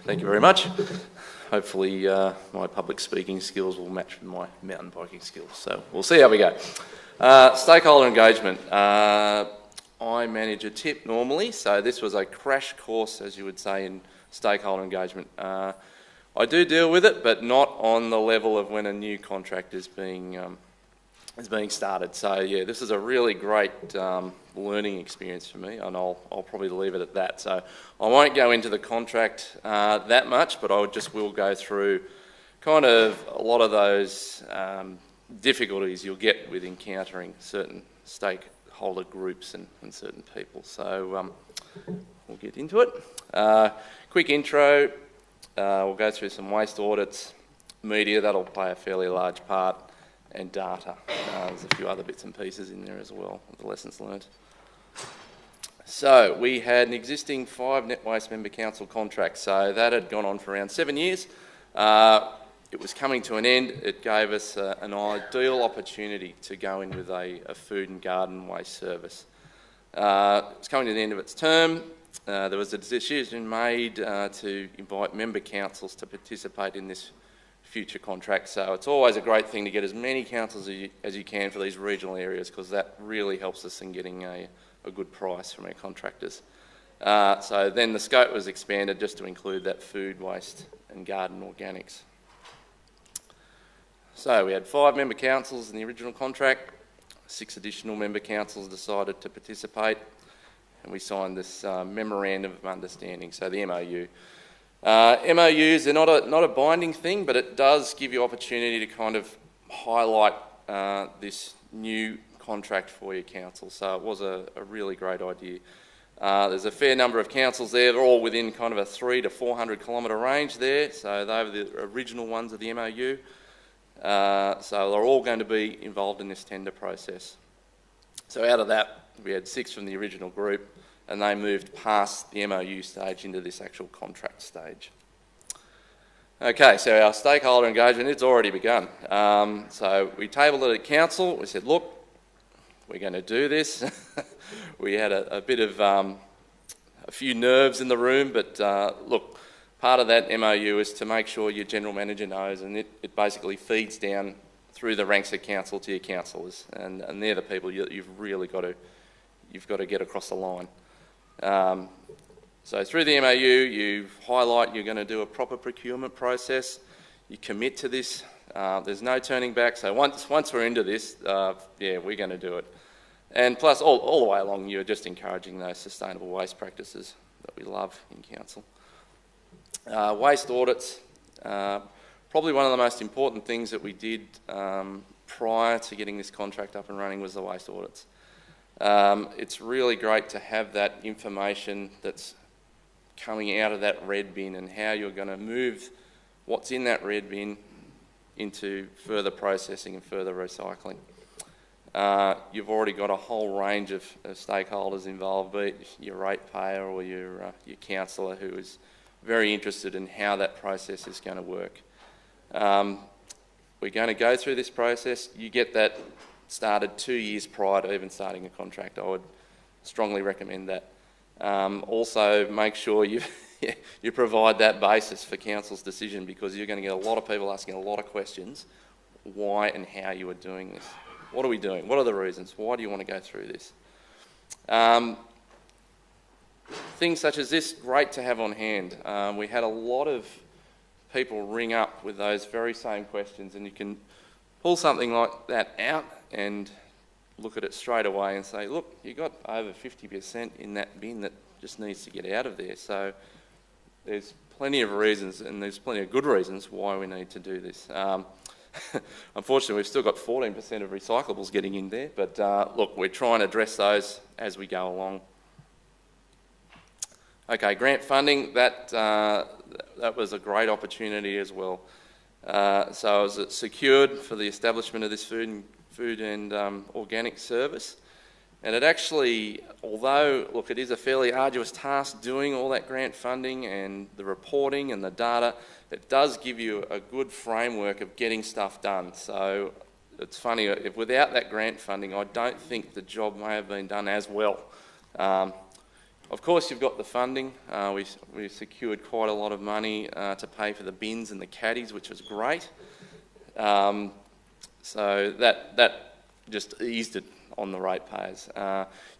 Thank you very much. Hopefully my public speaking skills will match with my mountain biking skills, so we'll see how we go. Stakeholder engagement. I manage a tip normally, so this was a crash course, as you would say, in stakeholder engagement. I do deal with it, but not on the level of when a new contract is being started. So yeah, this is a really great learning experience for me, and I'll probably leave it at that. So I won't go into the contract that much, but will go through kind of a lot of those difficulties you'll get with encountering certain stakeholder groups and certain people. So we'll get into it. Quick intro. We'll go through some waste audits, media, that'll play a fairly large part, and data. There's a few other bits and pieces in there as well, the lessons learned. So we had an existing 5 Net Waste Member Council contract, so that had gone on for around 7 years. It was coming to an end. It gave us an ideal opportunity to go in with a food and garden waste service. It was coming to the end of its term. There was a decision made to invite member councils to participate in this future contract, so it's always a great thing to get as many councils as you can for these regional areas, because that really helps us in getting a good price from our contractors. So then the scope was expanded just to include that food waste and garden organics. So we had 5 member councils in the original contract. 6 additional member councils decided to participate, and we signed this Memorandum of Understanding, so the MOU. MOUs, they're not a binding thing, but it does give you opportunity to kind of highlight this new contract for your council, so it was a really great idea. There's a fair number of councils there. They're all within kind of a 300 to 400 kilometre range there, so they were the original ones of the MOU. So they're all going to be involved in this tender process. So out of that, we had 6 from the original group, and they moved past the MOU stage into this actual contract stage. Okay, so our stakeholder engagement, it's already begun. So we tabled it at council. We said, look, we're going to do this. We had a bit of a few nerves in the room, but look, part of that MOU is to make sure your general manager knows, and it basically feeds down through the ranks of council to your councillors, and they're the people you've really got to get across the line. So through the MOU, you highlight you're going to do a proper procurement process. You commit to this. There's no turning back. So once we're into this, yeah, we're going to do it. And plus, all the way along, you're just encouraging those sustainable waste practices that we love in council. Waste audits, probably one of the most important things that we did prior to getting this contract up and running was the waste audits. It's really great to have that information that's coming out of that red bin and how you're going to move what's in that red bin into further processing and further recycling. You've already got a whole range of stakeholders involved, be it your ratepayer or your councillor, who is very interested in how that process is going to work. We're going to go through this process. You get that started 2 years prior to even starting a contract. I would strongly recommend that. Also, make sure you provide that basis for council's decision, because you're going to get a lot of people asking a lot of questions, why and how you are doing this. What are we doing? What are the reasons? Why do you want to go through this? Things such as this, great to have on hand. We had a lot of people ring up with those very same questions, and you can pull something like that out and look at it straight away and say, look, you got over 50% in that bin that just needs to get out of there. So there's plenty of reasons, and there's plenty of good reasons why we need to do this. Unfortunately, we've still got 14% of recyclables getting in there, but look, we're trying to address those as we go along. Okay, grant funding, that was a great opportunity as well. So it was secured for the establishment of this food and organic service. And it actually, although, look, it is a fairly arduous task doing all that grant funding and the reporting and the data, it does give you a good framework of getting stuff done. So it's funny, if without that grant funding, I don't think the job may have been done as well. Of course, you've got the funding. We secured quite a lot of money to pay for the bins and the caddies, which was great. So that just eased it on the ratepayers.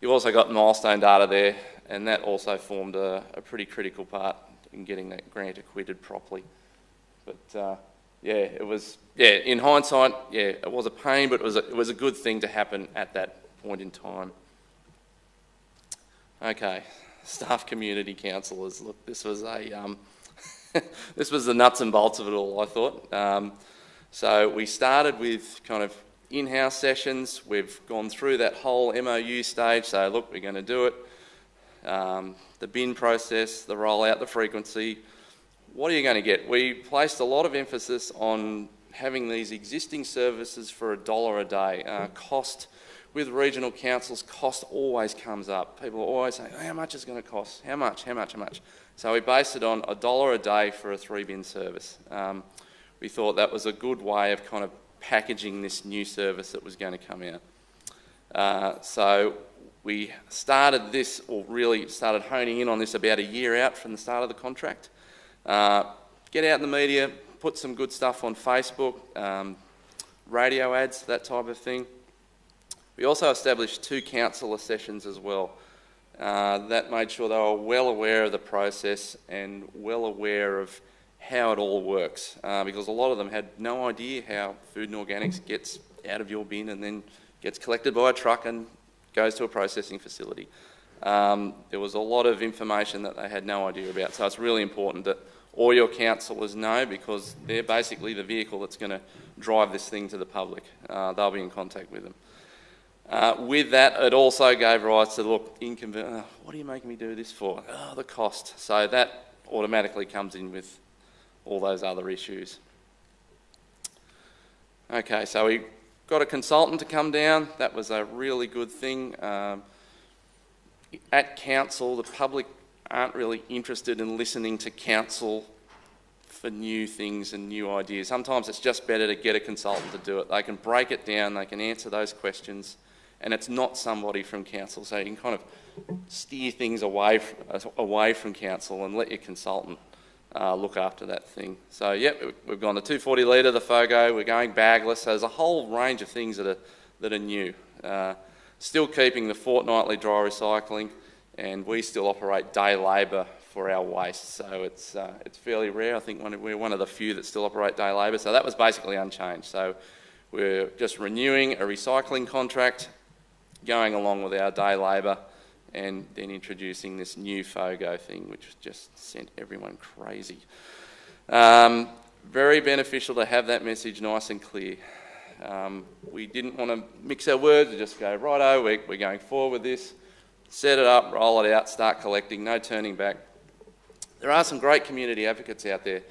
You've also got milestone data there, and that also formed a pretty critical part in getting that grant acquitted properly. But in hindsight, it was a pain, but it was a good thing to happen at that point in time. Okay, staff community councillors. Look, this was this was the nuts and bolts of it all, I thought. So we started with kind of in-house sessions. We've gone through that whole MOU stage. So look, we're going to do it. The bin process, the rollout, the frequency. What are you going to get? We placed a lot of emphasis on having these existing services for $1 a day. Cost with regional councils, cost always comes up. People always say, how much is it going to cost? How much? So we based it on $1 a day for a 3-bin service. We thought that was a good way of kind of packaging this new service that was going to come out. So we started this, or really started honing in on this about a year out from the start of the contract. Get out in the media, put some good stuff on Facebook, radio ads, that type of thing. We also established 2 councillor sessions as well. That made sure they were well aware of the process and well aware of how it all works, because a lot of them had no idea how food and organics gets out of your bin and then gets collected by a truck and goes to a processing facility. There was a lot of information that they had no idea about, so it's really important that all your councillors know, because they're basically the vehicle that's going to drive this thing to the public. They'll be in contact with them. With that, it also gave rise to, look, what are you making me do this for? Oh, the cost. So that automatically comes in with all those other issues. Okay, so we got a consultant to come down. That was a really good thing. At council, the public aren't really interested in listening to council for new things and new ideas. Sometimes it's just better to get a consultant to do it. They can break it down, they can answer those questions, and it's not somebody from council. So you can kind of steer things away from council and let your consultant look after that thing. So we've gone to 240 litre, the FOGO, we're going bagless. So there's a whole range of things that are new. Still keeping the fortnightly dry recycling, and we still operate day labour for our waste. So it's fairly rare. I think we're one of the few that still operate day labour. So that was basically unchanged. So we're just renewing a recycling contract, going along with our day labour, and then introducing this new FOGO thing, which just sent everyone crazy. Very beneficial to have that message nice and clear. We didn't want to mix our words, we just go, righto, we're going forward with this, set it up, roll it out, start collecting, no turning back. There are some great community advocates out there.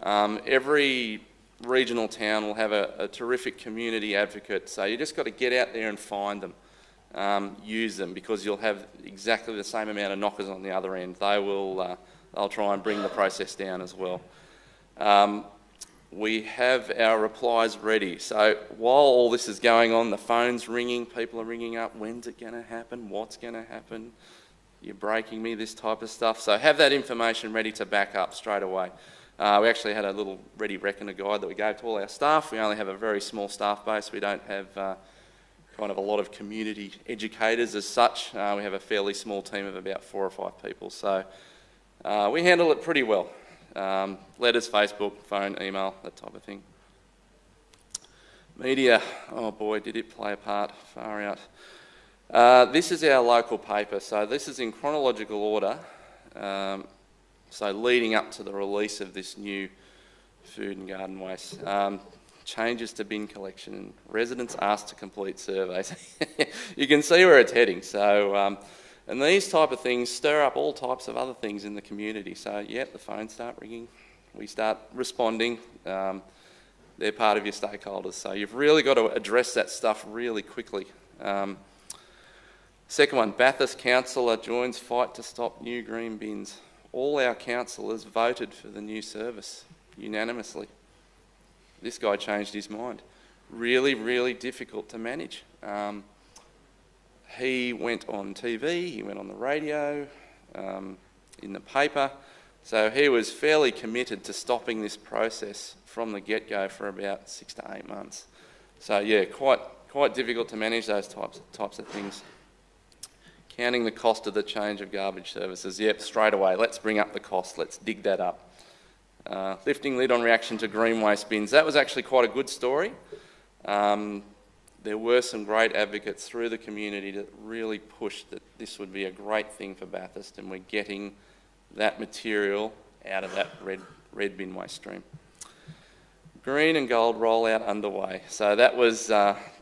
Every regional town will have a terrific community advocate, so you just got to get out there and find them. Use them, because you'll have exactly the same amount of knockers on the other end. They'll try and bring the process down as well. We have our replies ready. So while all this is going on, the phone's ringing, people are ringing up, when's it going to happen, what's going to happen, you're breaking me, this type of stuff. So have that information ready to back up straight away. We actually had a little ready reckoner guide that we gave to all our staff. We only have a very small staff base. We don't have kind of a lot of community educators as such. We have a fairly small team of about 4 or 5 people. So we handle it pretty well. Letters, Facebook, phone, email, that type of thing. Media, oh boy, did it play a part, far out. This is our local paper, so this is in chronological order, so leading up to the release of this new food and garden waste. Changes to bin collection, residents asked to complete surveys. You can see where it's heading. So, and these type of things stir up all types of other things in the community. So, the phones start ringing, we start responding. They're part of your stakeholders. So you've really got to address that stuff really quickly. Second one, Bathurst councillor joins fight to stop new green bins. All our councillors voted for the new service unanimously. This guy changed his mind. Really, really difficult to manage. He went on TV, he went on the radio, in the paper. So he was fairly committed to stopping this process from the get-go for about 6 to 8 months. So yeah, quite difficult to manage those types of things. Counting the cost of the change of garbage services. Yep, straight away, let's bring up the cost, let's dig that up. Lifting lid on reaction to green waste bins. That was actually quite a good story. There were some great advocates through the community that really pushed that this would be a great thing for Bathurst, and we're getting that material out of that red bin waste stream. Green and gold rollout underway. So that was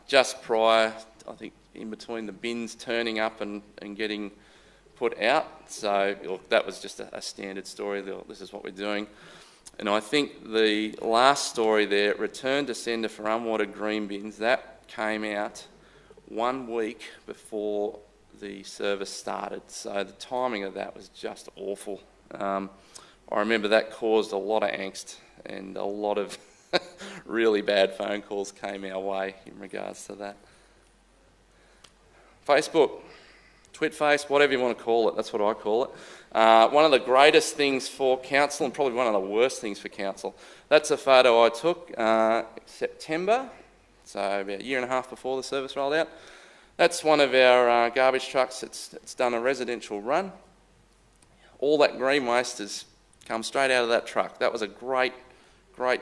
just prior, I think, in between the bins turning up and getting put out. So look, that was just a standard story. This is what we're doing. And I think the last story there, return to sender for unwanted green bins, that came out 1 week before the service started. So the timing of that was just awful. I remember that caused a lot of angst, and a lot of really bad phone calls came our way in regards to that. Facebook, Twitface, whatever you want to call it, that's what I call it. One of the greatest things for council, and probably one of the worst things for council, that's a photo I took September, so about a year and a half before the service rolled out. That's one of our garbage trucks. It's done a residential run. All that green waste has come straight out of that truck. That was a great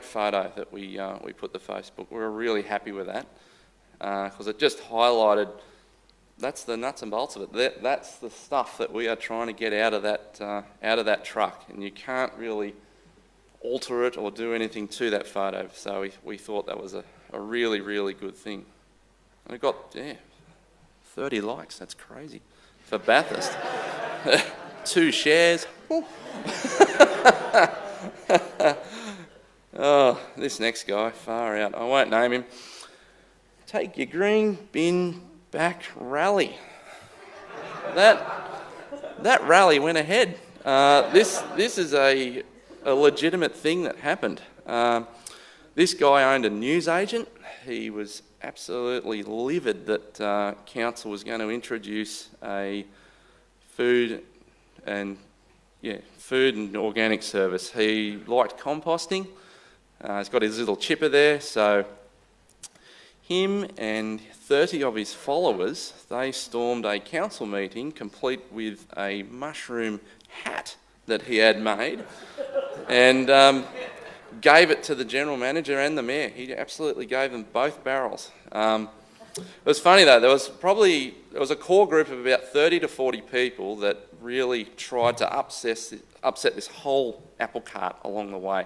photo that we put to Facebook. We were really happy with that because it just highlighted, that's the nuts and bolts of it. That's the stuff that we are trying to get out of that truck, and you can't really alter it or do anything to that photo. So we thought that was a really, really good thing. And it got 30 likes. That's crazy for Bathurst. 2 shares. Oh, this next guy, far out. I won't name him. Take your green bin back rally. That rally went ahead. This is a legitimate thing that happened. This guy owned a newsagent. He was absolutely livid that council was going to introduce a food and organic service. He liked composting. He's got his little chipper there, so him and 30 of his followers, they stormed a council meeting complete with a mushroom hat that he had made, and gave it to the general manager and the mayor. He absolutely gave them both barrels. It was funny though, there was a core group of about 30 to 40 people that really tried to upset this whole apple cart along the way.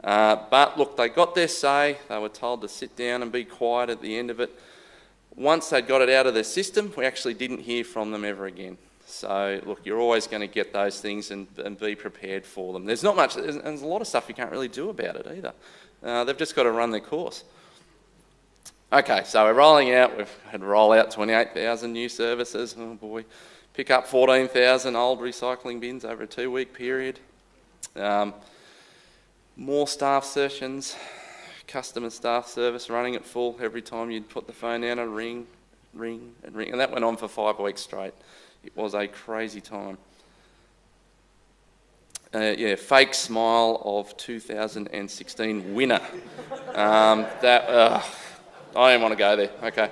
But look, they got their say. They were told to sit down and be quiet at the end of it. Once they'd got it out of their system, we actually didn't hear from them ever again. So look, you're always going to get those things and be prepared for them. There's not much, and there's a lot of stuff you can't really do about it either. They've just got to run their course. Okay, so we're rolling out. We've had to roll out 28,000 new services. Oh boy. Pick up 14,000 old recycling bins over a 2-week period. More staff sessions, customer staff service running at full. Every time you'd put the phone down, a ring, and ring. And that went on for 5 weeks straight. It was a crazy time. Fake smile of 2016 winner. I don't want to go there. Okay.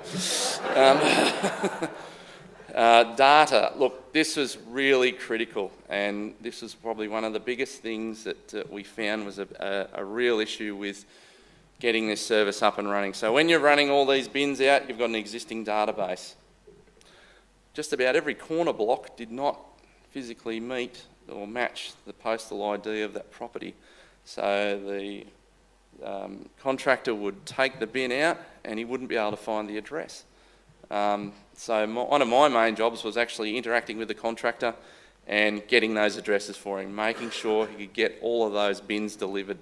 Data. Look, this was really critical, and this was probably one of the biggest things that we found was a real issue with getting this service up and running. So when you're running all these bins out, you've got an existing database. Just about every corner block did not physically meet or match the postal ID of that property. So the contractor would take the bin out and he wouldn't be able to find the address. So one of my main jobs was actually interacting with the contractor and getting those addresses for him, making sure he could get all of those bins delivered.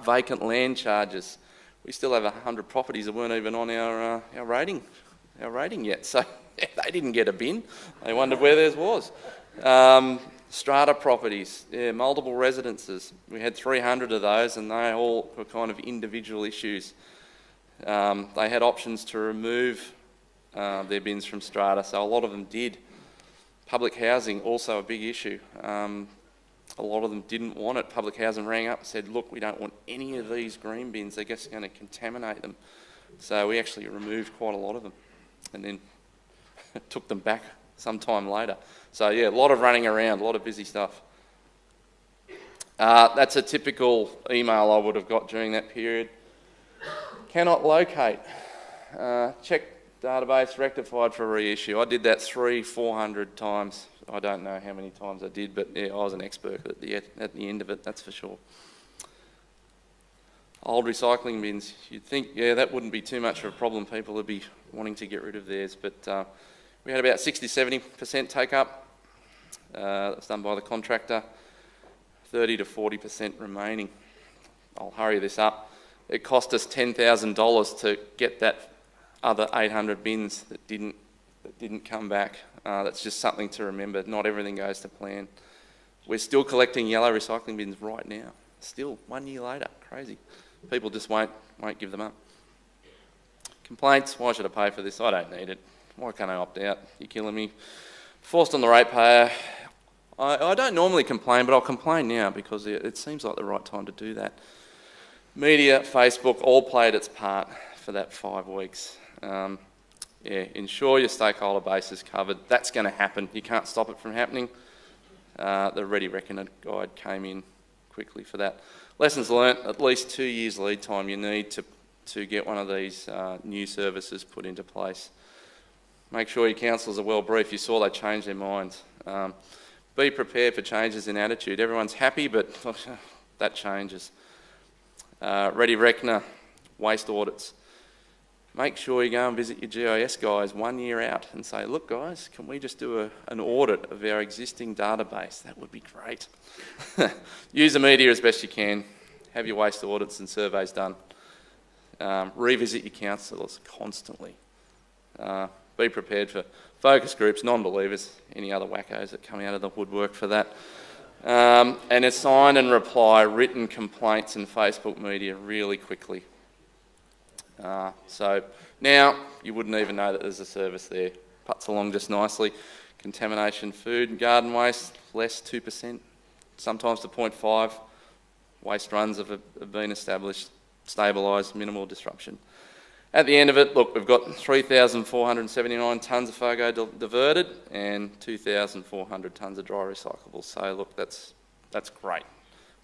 Vacant land charges. We still have 100 properties that weren't even on our rating yet, so they didn't get a bin. They wondered where theirs was. Strata properties, multiple residences. We had 300 of those, and they all were kind of individual issues. They had options to remove their bins from strata, so a lot of them did. Public housing, also a big issue. A lot of them didn't want it. Public housing rang up and said, look, we don't want any of these green bins, they're just going to contaminate them. So we actually removed quite a lot of them and then took them back sometime later. So yeah, a lot of running around, a lot of busy stuff. That's a typical email I would have got during that period. Cannot locate. Check database, rectified for reissue. I did that 300-400 times. I don't know how many times I did, but yeah, I was an expert at the end of it, that's for sure. Old recycling bins, you'd think, yeah, that wouldn't be too much of a problem. People would be wanting to get rid of theirs, but we had about 60-70% take up. That was done by the contractor. 30 to 40% remaining. I'll hurry this up. It cost us $10,000 to get that other 800 bins that didn't come back. That's just something to remember. Not everything goes to plan. We're still collecting yellow recycling bins right now. Still, 1 year later. Crazy. People just won't give them up. Complaints. Why should I pay for this? I don't need it. Why can't I opt out? You're killing me. Forced on the ratepayer. I don't normally complain, but I'll complain now because it seems like the right time to do that. Media, Facebook, all played its part for that 5 weeks. Yeah, ensure your stakeholder base is covered. That's going to happen. You can't stop it from happening. The Ready Reckoner guide came in quickly for that. Lessons learnt, at least 2 years lead time you need to get one of these new services put into place. Make sure your councillors are well briefed. You saw they changed their minds. Be prepared for changes in attitude. Everyone's happy, but that changes. Ready Reckoner, waste audits. Make sure you go and visit your GIS guys 1 year out and say, look guys, can we just do an audit of our existing database? That would be great. Use the media as best you can. Have your waste audits and surveys done. Revisit your councillors constantly. Be prepared for focus groups, non-believers, any other wackos that come out of the woodwork for that. And assign and reply written complaints and Facebook media really quickly. So now you wouldn't even know that there's a service there. Puts along just nicely. Contamination, food and garden waste, less 2%, sometimes to 0.5. Waste runs have been established, stabilised, minimal disruption. At the end of it, look, we've got 3,479 tonnes of FOGO diverted and 2,400 tonnes of dry recyclables. So look, that's great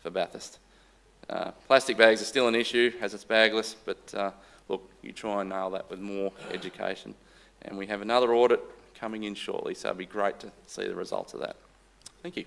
for Bathurst. Plastic bags are still an issue, as it's bagless, but look, you try and nail that with more education. And we have another audit coming in shortly, so it'd be great to see the results of that. Thank you.